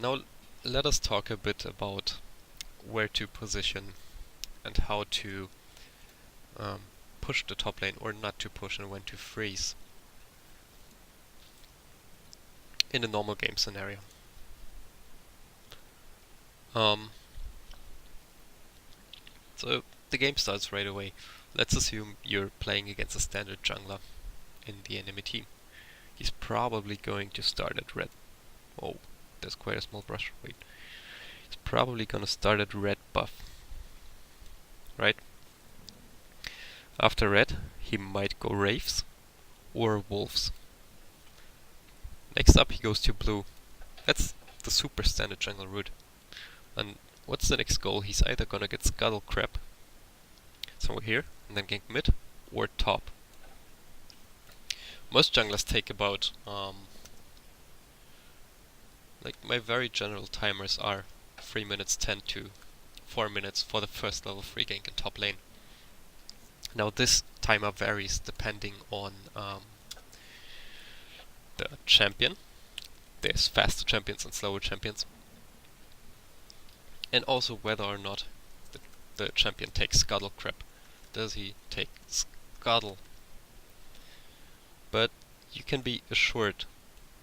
Now let us talk a bit about where to position and how to push the top lane or not to push, and when to freeze in a normal game scenario. So the game starts right away. Let's assume you're playing against a standard jungler in the enemy team. He's probably going to start at red. Oh, there's quite a small brush. Wait. He's probably gonna start at red buff. Right? After red, he might go Wraiths or Wolves. Next up, he goes to blue. That's the super standard jungle route. And what's the next goal? He's either gonna get Scuttle Crab somewhere here, and then gank mid, or top. Most junglers take about, like my very general timers are 3 minutes 10 to 4 minutes for the first level 3 gank in top lane. Now this timer varies depending on the champion. There's faster champions and slower champions. And also whether or not the champion takes Scuttle Crab. Does he take Scuttle? But you can be assured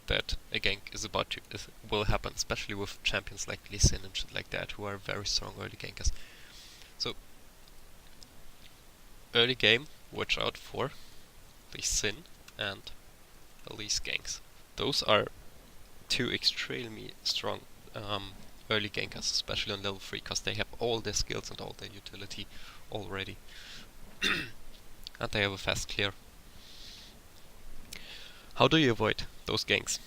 that a gank will happen, especially with champions like Lee Sin and shit like that, who are very strong early gankers. So early game, watch out for Lee Sin and Elise ganks. Those are two extremely strong early gankers, especially on level 3, because they have all their skills and all their utility already. And they have a fast clear. How do you avoid those ganks?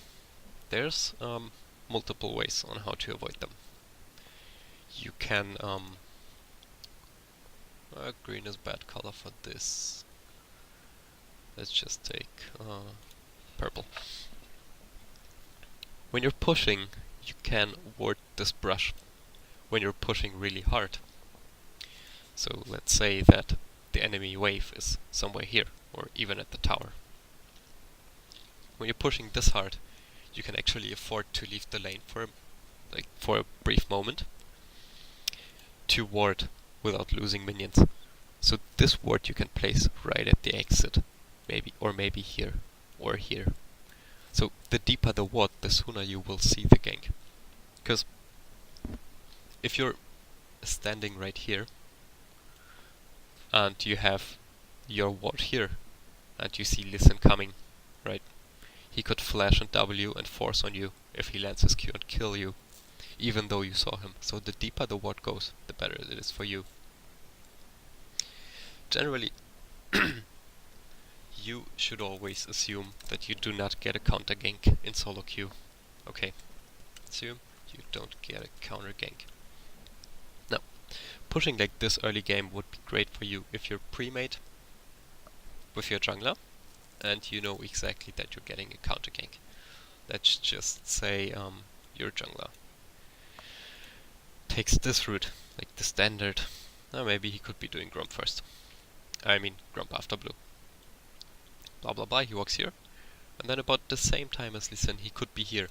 There's multiple ways on how to avoid them. You can green is bad color for this. Let's just take purple. When you're pushing, you can ward this brush when you're pushing really hard. So let's say that the enemy wave is somewhere here, or even at the tower. When you're pushing this hard, you can actually afford to leave the lane for a brief moment to ward without losing minions. So this ward you can place right at the exit, maybe here or here. So the deeper the ward, the sooner you will see the gank. Because if you're standing right here and you have your ward here and you see Lee Sin coming, right? He could flash and W and force on you if he lands his Q and kill you, even though you saw him. So the deeper the ward goes, the better it is for you. Generally, you should always assume that you do not get a counter gank in solo queue. Okay, assume you don't get a counter gank. Now, pushing like this early game would be great for you if you're pre-made with your jungler and you know exactly that you're getting a counter gank. Let's just say your jungler takes this route, like the standard. Maybe he could be doing Grump first. I mean Grump after blue. Blah blah blah, he walks here. And then about the same time as Lee Sin, he could be here.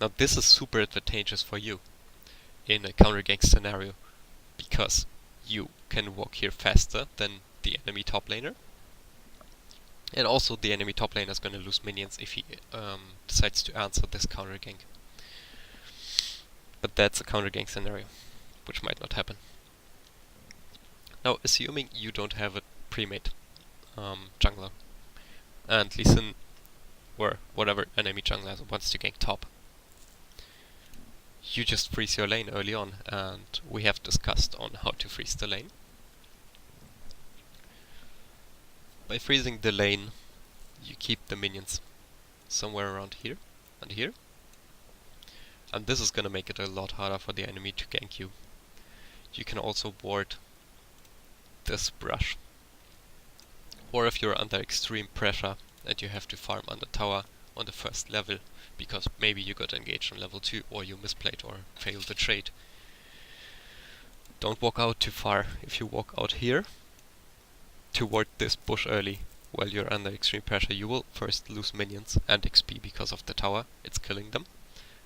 Now this is super advantageous for you in a counter gank scenario, because you can walk here faster than the enemy top laner. And also the enemy top laner is going to lose minions if he decides to answer this counter gank. But that's a counter gank scenario, which might not happen. Now, assuming you don't have a pre-made jungler, and Lee Sin or whatever enemy jungler wants to gank top, you just freeze your lane early on, and we have discussed on how to freeze the lane. By freezing the lane, you keep the minions somewhere around here and here. And this is gonna make it a lot harder for the enemy to gank you. You can also ward this brush. Or if you're under extreme pressure and you have to farm under tower on the first level, because maybe you got engaged on level 2 or you misplayed or failed the trade. Don't walk out too far. If you walk out here toward this bush early while you're under extreme pressure, you will first lose minions and XP because of the tower, it's killing them,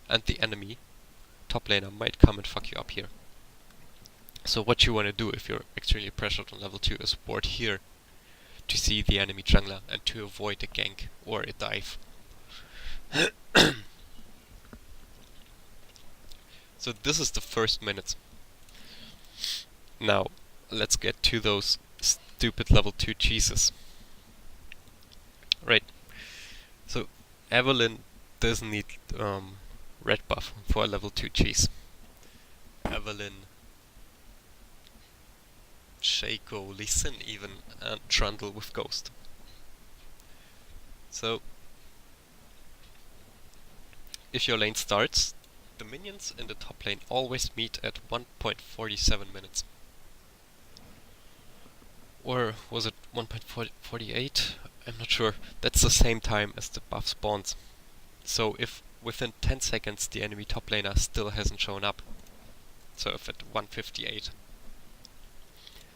and the enemy top laner might come and fuck you up here. So what you want to do if you're extremely pressured on level 2 is ward here to see the enemy jungler and to avoid a gank or a dive. So this is the first minute. Now let's get to those stupid level 2 cheeses. Right. So Evelynn doesn't need red buff for a level 2 cheese. Evelynn, Shaco, Lee Sin even, and Trundle with Ghost. So if your lane starts, the minions in the top lane always meet at 1.47 minutes. Or was it 1.48? I'm not sure. That's the same time as the buff spawns. So if within 10 seconds the enemy top laner still hasn't shown up, so if at 1:58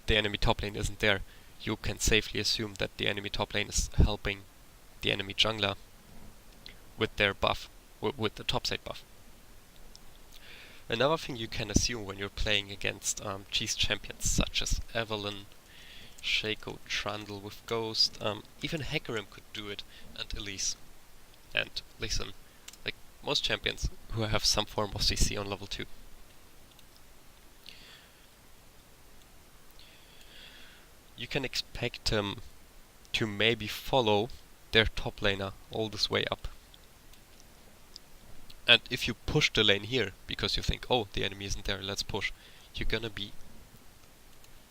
the enemy top lane isn't there, you can safely assume that the enemy top lane is helping the enemy jungler with their buff, with the topside buff. Another thing you can assume when you're playing against cheese champions such as Evelynn, Shaco, Trundle with Ghost, even Hecarim could do it, and Elise. And listen, like most champions who have some form of CC on level 2. You can expect them to maybe follow their top laner all this way up. And if you push the lane here, because you think, oh, the enemy isn't there, let's push, you're gonna be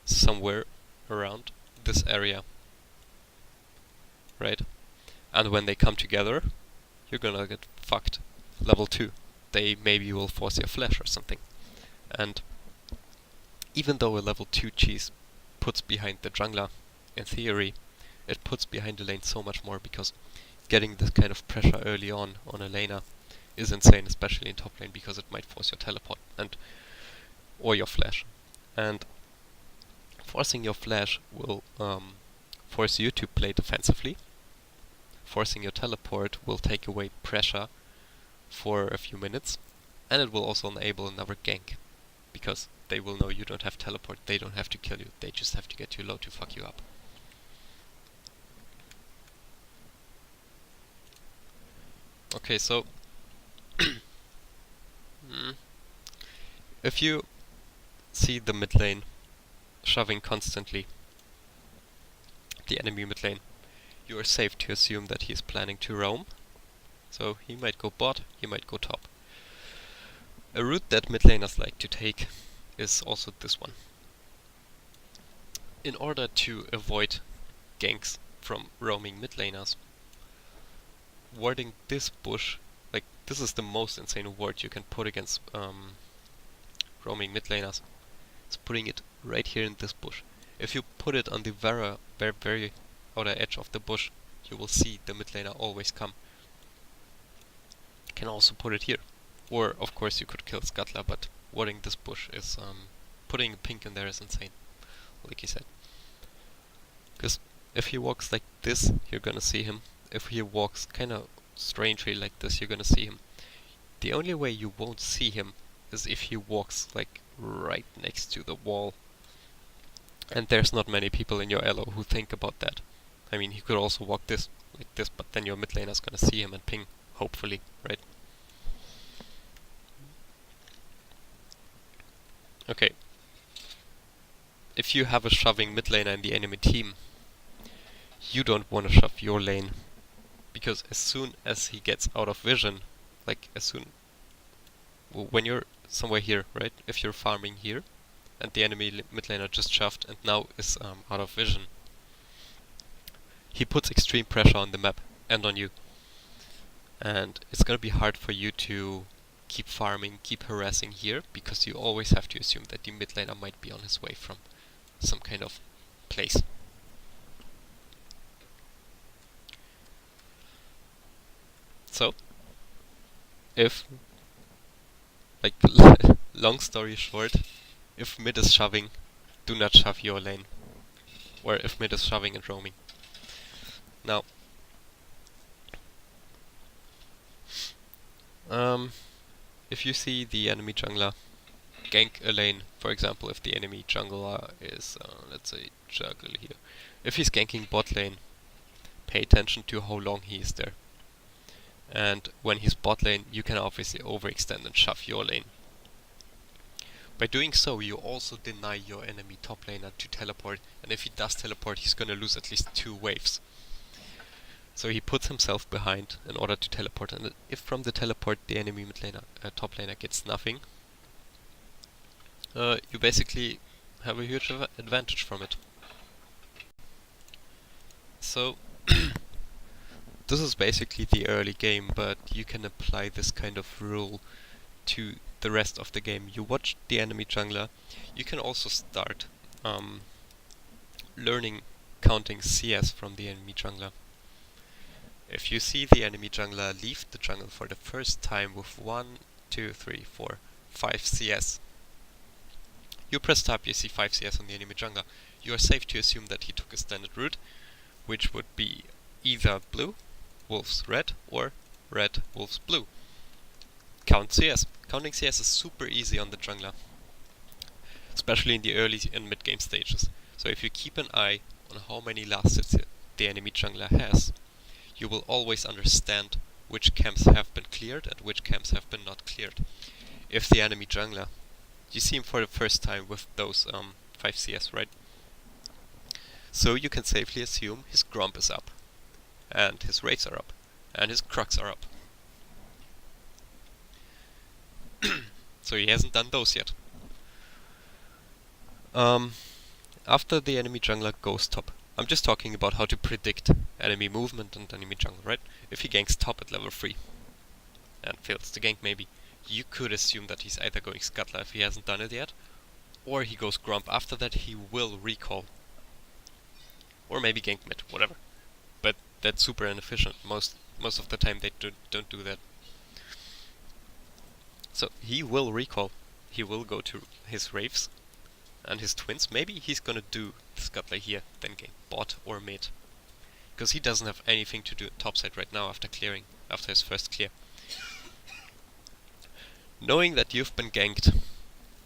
somewhere around this area. Right? And when they come together, you're gonna get fucked. Level 2. They maybe will force your flash or something. And even though a level 2 cheese puts behind the jungler, in theory, it puts behind the lane so much more, because getting this kind of pressure early on a laner is insane, especially in top lane, because it might force your teleport and or your flash. And forcing your flash will force you to play defensively. Forcing your teleport will take away pressure for a few minutes, and it will also enable another gank, because they will know you don't have teleport, they don't have to kill you, they just have to get you low to fuck you up. Okay, so if you see the mid lane shoving constantly, the enemy mid lane, you are safe to assume that he is planning to roam. So he might go bot, he might go top. A route that mid laners like to take is also this one. In order to avoid ganks from roaming mid laners, warding this bush, like this is the most insane ward you can put against roaming mid laners, is putting it right here in this bush. If you put it on the very outer edge of the bush, you will see the mid laner always come. You can also put it here. Or of course you could kill Scuttler, but warding this bush is putting a pink in there is insane, like he said. Because if he walks like this, you're gonna see him. If he walks kinda strangely like this, you're gonna see him. The only way you won't see him is if he walks like right next to the wall. And there's not many people in your elo who think about that. I mean, he could also walk this, like this, but then your mid laner's gonna see him and ping, hopefully, right? Okay. If you have a shoving mid laner in the enemy team, you don't want to shove your lane, because as soon as he gets out of vision, like when you're somewhere here, right? If you're farming here, and the enemy mid laner just shoved and now is out of vision, he puts extreme pressure on the map and on you. And it's gonna be hard for you to keep farming, keep harassing here, because you always have to assume that the mid laner might be on his way from some kind of place. So, if, like, long story short, if mid is shoving, do not shove your lane. Or if mid is shoving and roaming. Now, if you see the enemy jungler gank a lane, for example, if the enemy jungler is, let's say, jungle here, if he's ganking bot lane, pay attention to how long he is there. And when he's bot lane, you can obviously overextend and shove your lane. By doing so, you also deny your enemy top laner to teleport, and if he does teleport, he's gonna lose at least 2 waves. So he puts himself behind in order to teleport, and if from the teleport the enemy mid laner, top laner gets nothing, you basically have a huge advantage from it. So this is basically the early game, but you can apply this kind of rule to the rest of the game. You watch the enemy jungler, you can also start learning counting CS from the enemy jungler. If you see the enemy jungler leave the jungle for the first time with 1, 2, 3, 4, 5 CS, you press tab, you see 5 CS on the enemy jungler. You are safe to assume that he took a standard route, which would be either blue, wolves red, or red, wolves blue. Count CS. Counting CS is super easy on the jungler, especially in the early and mid game stages. So if you keep an eye on how many last hits the enemy jungler has, you will always understand which camps have been cleared and which camps have been not cleared. If the enemy jungler, you see him for the first time with those 5 CS, right? So you can safely assume his Gromp is up, and his Wraiths are up, and his Krugs are up. So he hasn't done those yet. After the enemy jungler goes top, I'm just talking about how to predict enemy movement and enemy jungle, right? If he ganks top at level 3 and fails to gank maybe, you could assume that he's either going Scuttler if he hasn't done it yet, or he goes Gromp. After that he will recall. Or maybe gank mid, whatever. But that's super inefficient. Most of the time they don't do that. So he will recall. He will go to his Wraiths and his twins. Maybe he's gonna do Scuttler here, then gank bot or mid. Because he doesn't have anything to do topside right now after his first clear. Knowing that you've been ganked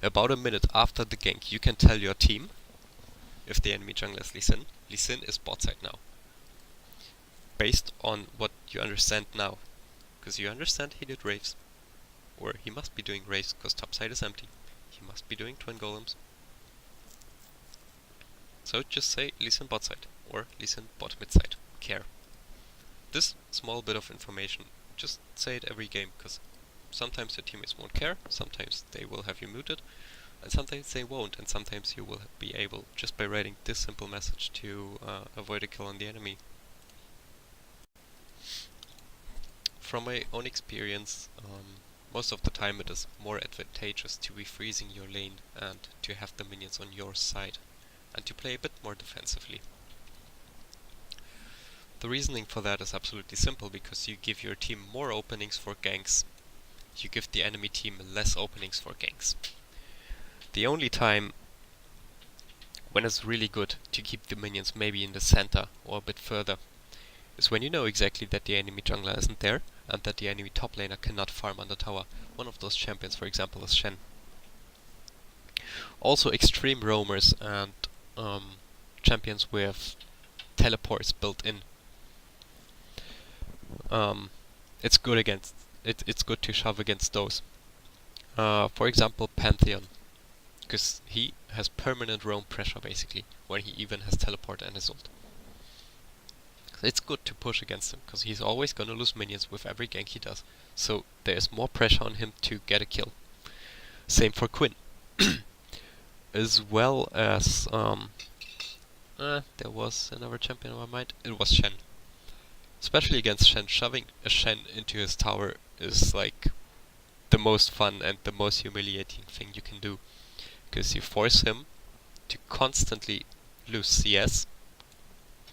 about a minute after the gank, you can tell your team, if the enemy jungler is Lee Sin is bot side now. Based on what you understand now. Because you understand he did Wraiths. Or he must be doing Wraiths because topside is empty. He must be doing twin golems. So just say Lee Sin bot side or Lee Sin bot mid side. Care. This small bit of information, just say it every game, because sometimes your teammates won't care, sometimes they will have you muted, and sometimes they won't, and sometimes you will be able, just by writing this simple message, to avoid a kill on the enemy. From my own experience, most of the time it is more advantageous to be freezing your lane and to have the minions on your side, and to play a bit more defensively. The reasoning for that is absolutely simple, because you give your team more openings for ganks, you give the enemy team less openings for ganks. The only time when it's really good to keep the minions maybe in the center or a bit further is when you know exactly that the enemy jungler isn't there and that the enemy top laner cannot farm on the tower. One of those champions, for example, is Shen. Also extreme roamers and champions with teleports built in. It's good against it's good to shove against those. For example, Pantheon, because he has permanent roam pressure basically when he even has teleport and his ult. It's good to push against him, because he's always gonna lose minions with every gank he does. So there's more pressure on him to get a kill. Same for Quinn. As well as there was another champion in my mind. It was Shen. Especially against Shen, shoving a Shen into his tower is like the most fun and the most humiliating thing you can do. Because you force him to constantly lose CS.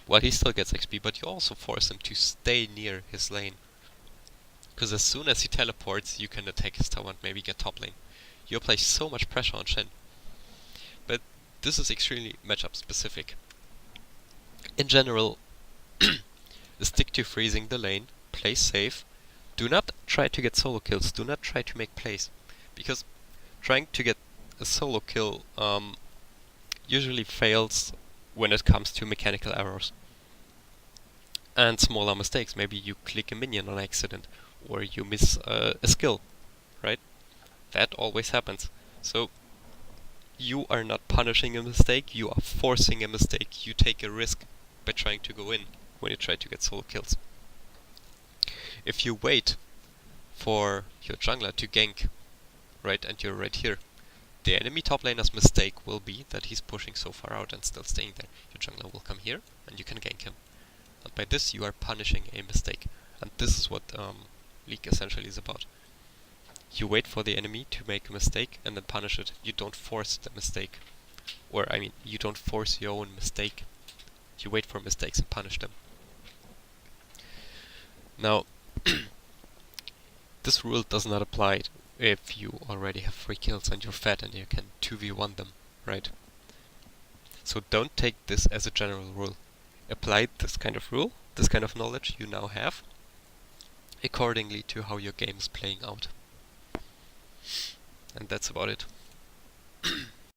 Well, he still gets XP, but you also force him to stay near his lane. Because as soon as he teleports, you can attack his tower and maybe get top lane. You apply so much pressure on Shen. But this is extremely matchup specific. In general, stick to freezing the lane, play safe, Do not try to get solo kills, do not try to make plays. Because trying to get a solo kill usually fails when it comes to mechanical errors. And smaller mistakes. Maybe you click a minion on accident, or you miss a skill, right? That always happens. So you are not punishing a mistake, you are forcing a mistake. You take a risk by trying to go in when you try to get solo kills. If you wait for your jungler to gank, right, and you're right here, the enemy top laner's mistake will be that he's pushing so far out and still staying there. Your jungler will come here and you can gank him. And by this you are punishing a mistake. And this is what League essentially is about. You wait for the enemy to make a mistake and then punish it. You don't force the mistake. Or, I mean, you don't force your own mistake. You wait for mistakes and punish them. Now, this rule does not apply if you already have 3 kills and you're fat and you can 2v1 them, right? So don't take this as a general rule. Apply this kind of rule, this kind of knowledge you now have, accordingly to how your game is playing out. And that's about it.